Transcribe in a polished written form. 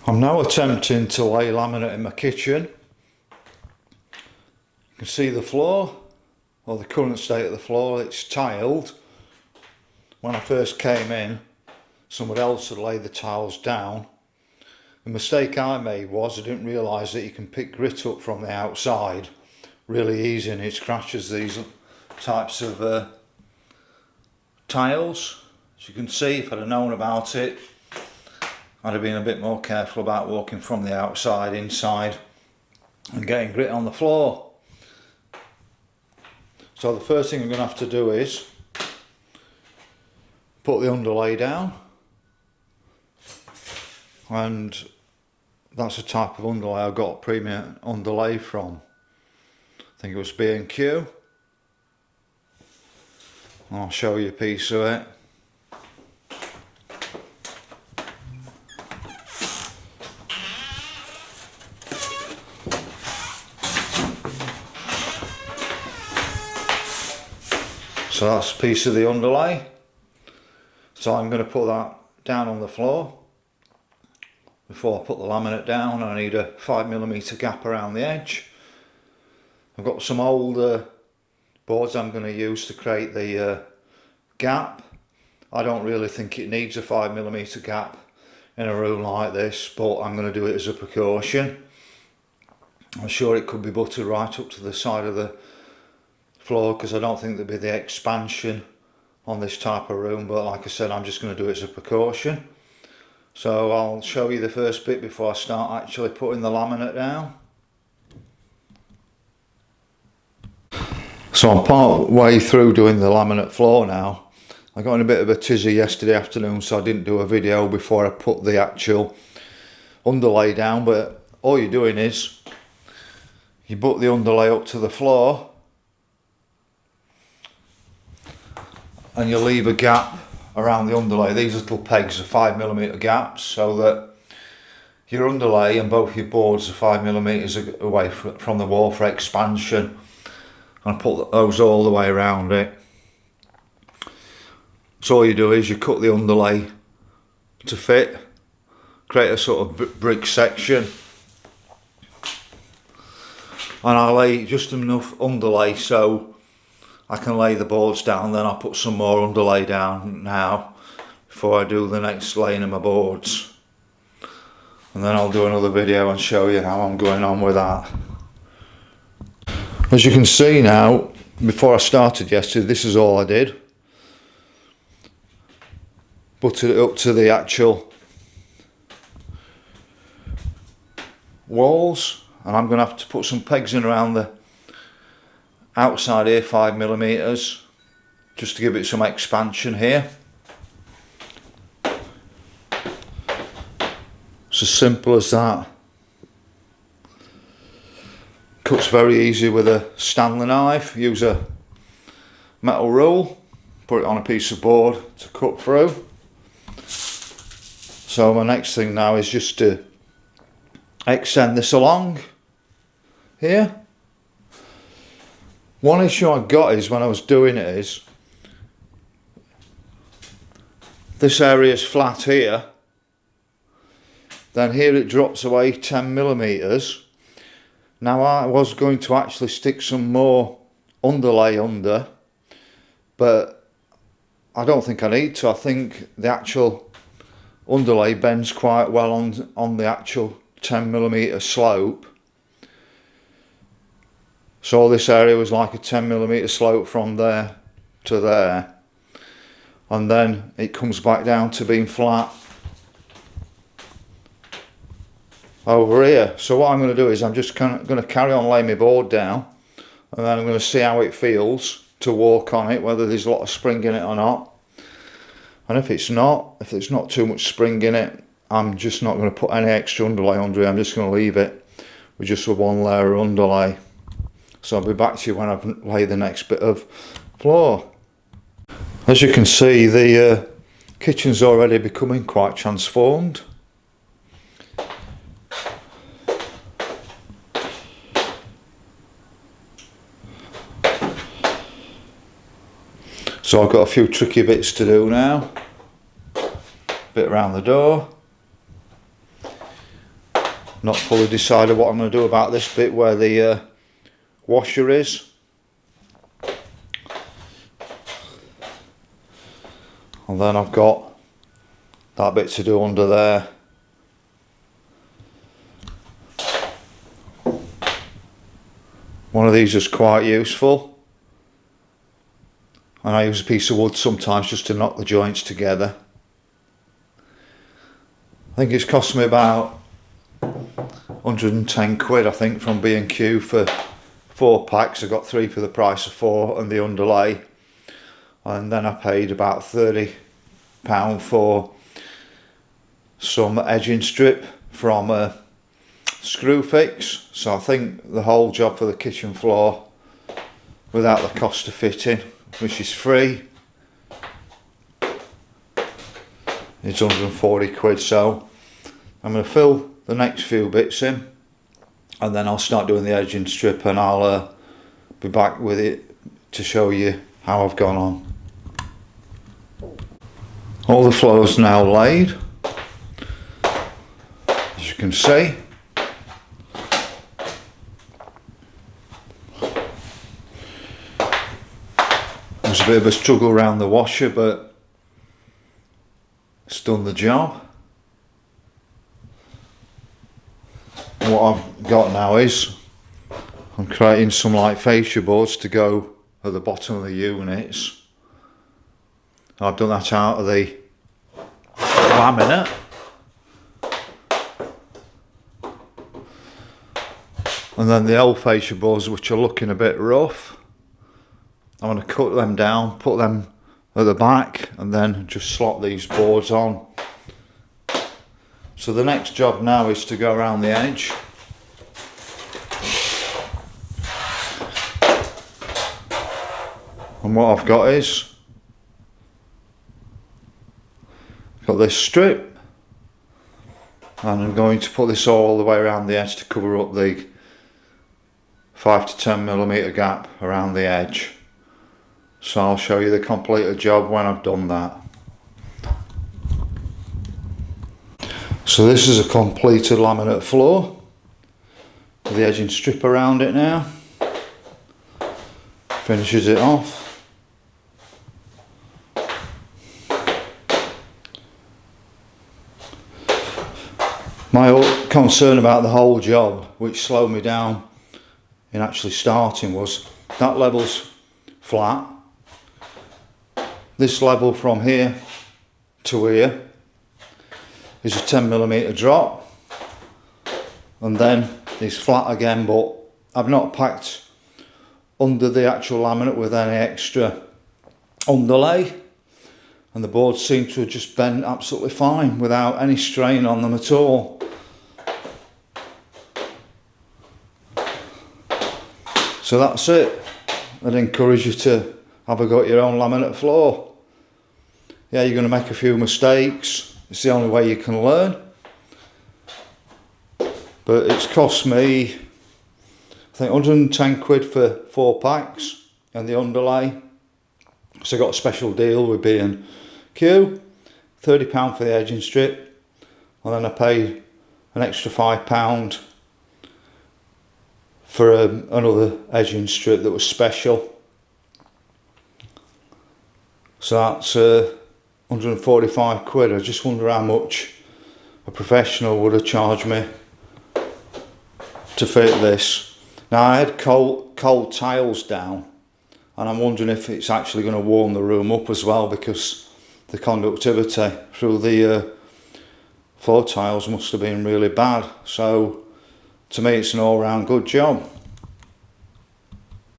I'm now attempting to lay laminate in my kitchen. You can see the floor, or the current state of the floor. It's tiled. When I first came in, someone else had laid the tiles down. The mistake I made was I didn't realise that you can pick grit up from the outside really easy, and it scratches these types of tiles. As you can see, if I'd have known about it, I'd have been a bit more careful about walking from the outside inside and getting grit on the floor. So the first thing I'm going to have to do is put the underlay down, and that's a type of underlay I got premium underlay from. I think it was B&Q. I'll show you a piece of it. So that's a piece of the underlay. So I'm going to put that down on the floor. Before I put the laminate down, I need a 5mm gap around the edge. I've got some old boards I'm going to use to create the gap. I don't really think it needs a 5mm gap in a room like this, but I'm going to do it as a precaution. I'm sure it could be buttered right up to the side of the floor, because I don't think there'd be the expansion on this type of room, but like I said, I'm just going to do it as a precaution. So I'll show you the first bit before I start actually putting the laminate down. So I'm part way through doing the laminate floor now. I got in a bit of a tizzy yesterday afternoon, so I didn't do a video before I put the actual underlay down, but all you're doing is you put the underlay up to the floor and you leave a gap around the underlay. These little pegs are 5mm gaps, so that your underlay and both your boards are 5mm away from the wall for expansion. And I put those all the way around it. So all you do is you cut the underlay to fit, create a sort of brick section, and I lay just enough underlay so I can lay the boards down. Then I'll put some more underlay down now before I do the next laying of my boards, and then I'll do another video and show you how I'm going on with that. As you can see now, before I started yesterday, this is all I did. Buttered it up to the actual walls, and I'm going to have to put some pegs in around the outside here, 5mm, just to give it some expansion here. It's as simple as that. Cuts very easy with a Stanley knife. Use a metal rule, put it on a piece of board to cut through. So my next thing now is just to extend this along here. One issue I got is when I was doing it is this area is flat here, then here it drops away 10mm. Now I was going to actually stick some more underlay under, but I don't think I need to. I think the actual underlay bends quite well on the actual 10mm slope. So this area was like a 10mm slope from there to there, and then it comes back down to being flat over here. So what I'm going to do is I'm just going to carry on laying my board down, and then I'm going to see how it feels to walk on it, whether there's a lot of spring in it or not. And if it's not too much spring in it, I'm just not going to put any extra underlay under it. I'm just going to leave it with just a one layer of underlay. So I'll be back to you when I've laid the next bit of floor. As you can see, the kitchen's already becoming quite transformed. So I've got a few tricky bits to do now. Bit around the door. Not fully decided what I'm going to do about this bit where the washer is. And then I've got that bit to do under there. One of these is quite useful, and I use a piece of wood sometimes just to knock the joints together. I think it's cost me about 110 quid, I think, from B&Q for 4 packs. I got 3 for the price of 4 and the underlay, and then I paid about £30 for some edging strip from a screw fix. So I think the whole job for the kitchen floor, without the cost of fitting, which is free, it's 140 quid. So I'm going to fill the next few bits in, and then I'll start doing the edging strip, and I'll be back with it to show you how I've gone on. All the floor's now laid, as you can see. There's a bit of a struggle around the washer, but it's done the job. And what I've got now is I'm creating some like fascia boards to go at the bottom of the units. I've done that out of the laminate. And then the old fascia boards, which are looking a bit rough, I'm going to cut them down, put them at the back, and then just slot these boards on. So the next job now is to go around the edge. And what I've got is, got this strip, and I'm going to put this all the way around the edge to cover up the 5 to 10 millimeter gap around the edge. So I'll show you the completed job when I've done that. So this is a completed laminate floor with the edging strip around it now. Finishes it off. My concern about the whole job, which slowed me down in actually starting, was that level's flat. This level from here to here is a 10 millimeter drop, and then it's flat again, but I've not packed under the actual laminate with any extra underlay, and the boards seem to have just bent absolutely fine without any strain on them at all. So that's it. I'd encourage you to have a go at your own laminate floor. Yeah, you're going to make a few mistakes. It's the only way you can learn. But it's cost me, I think, 110 quid for 4 packs and the underlay. So I got a special deal with B&Q, £30 for the edging strip, and then I paid an extra £5 for another edging strip that was special. So that's 145 quid. I just wonder how much a professional would have charged me to fit this. Now I had cold tiles down, and I'm wondering if it's actually going to warm the room up as well, because the conductivity through the floor tiles must have been really bad. So to me it's an all-round good job.